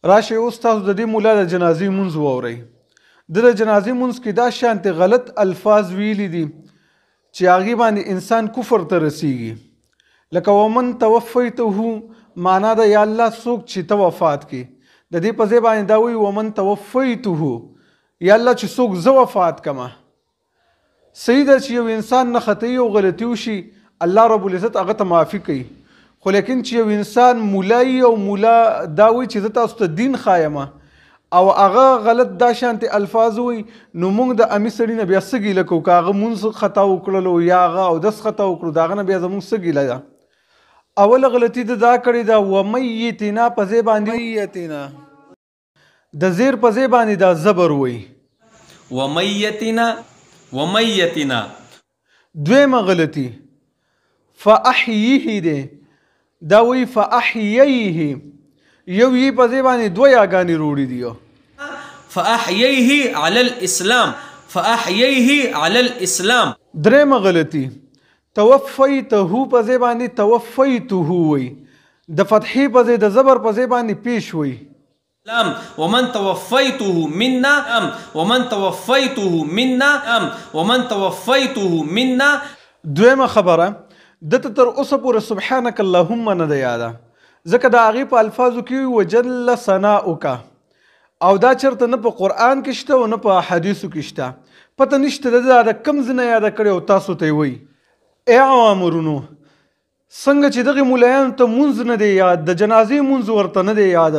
راشئ اوس تاسو د دې مولا د جنازې مونځ واورئ. د جنازې مونځ کې دا شانتې غلط الفاظ ویلي دي چې هغې باندې انسان کفر ته رسیږي. لکه ومن توفیته معنا ده یا الله څوک چې ته وفات کې. د دې په ځای باندې دا وایي ومن توفیته یا الله چې څوک زه وفات کمه. صحیح ده چې یو انسان نه خطايي او غلطي وشي الله رب العزت هغه ته معافي کوي. خو لیکن چې یو انسان مولای او مولا دا وایي چې زه تاسو ته دین ښایم او هغه غلط دا شانتې الفاظ وایي نو موږ د امي سړي نه بیا څه ګیله کوو که هغه مونځ خطا وکړلو یا هغه اودس خطا وکړو د هغه نه بیا زموږ څه ګیله ده. اوله غلطي ده دا کړې ده ومیتنا په ځای باندې د زیر په ځای باندې دا زبر وایي ومیتنا. دویمه غلطي فاحییه دی دا وی فاحییه یو یې په ځای باندې دوه یاګانې روړي دي فاحییه علی الاسلام. درېمه غلطي توفیته په ځای باندې توفیته وی د فتحې په ځای د زبر په ځای باندې پیش وی ومن توفیته منا. دویمه خبره دته تر اوسه پورې سبحانک اللهم نه ده یاده ځکه د هغې په الفاظو کې وجل ثناؤک او دا چېرته نه په قرآن کې شته او نه په احادیثو کې شته. پته نشته د د کوم ځای نه یاده کړې او تاسو ته یې وایي. ای عوامرونو څنګه چې دغې ملایانو ته مونځ نه دی یاد د جنازې مونځ ورته نه دی یاد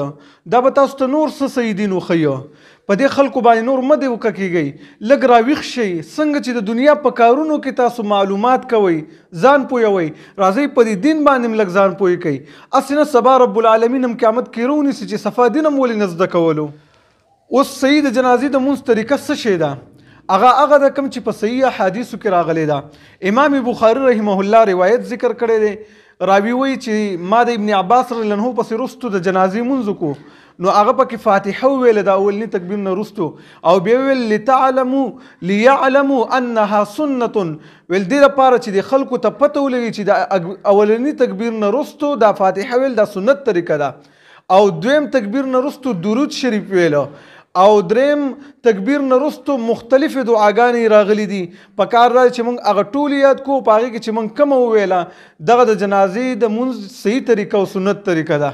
دا به تاسو ته نور څه صحیح دین وښیه. په دې خلکو باندې نور مه دې وککېږئ لږ راویښ شئ. څنګه چې د دنیا په کارونو کې تاسو معلومات کوئ ځان پوهوئ راځئ په دې دین باندې هم لږ ځان پوه کئ. هسې نه سبا رب العالمین هم قیامت کې رونیسي چې صفا دین هم ولې نه زده کولو. اوس صحیح د جنازې د مونځ طریقه څه شی ده هغه د کوم چې په صحیح احادیثو کې راغلی ده. امام بخاري رحمه الله روایت ذکر کړی دی راوي وایي چې ما د ابن عباس رضی الله عنه پسې رستو د جنازې مونځ وکړو نو هغه پکې فاتحه وویله د اولني تکبیر نه رستو او بیا ویل لیعلموا انها سنة ویل دې لپاره چې د خلکو ته پته ولګي چې د اولني تکبیر نه رستو دا فاتحه ویل دا سنت طریقه ده. او دویم تکبیر نه رستو درود شریف ویله او دریم تکبیر نه رستو مختلفې دعاګانې راغلي دي. پکار دا چې موږ هغه ټول یاد کوو په هغې کې چې موږ کومه وویله دغه د جنازې د مونځ صحیح طریقه او سنت طریقه ده.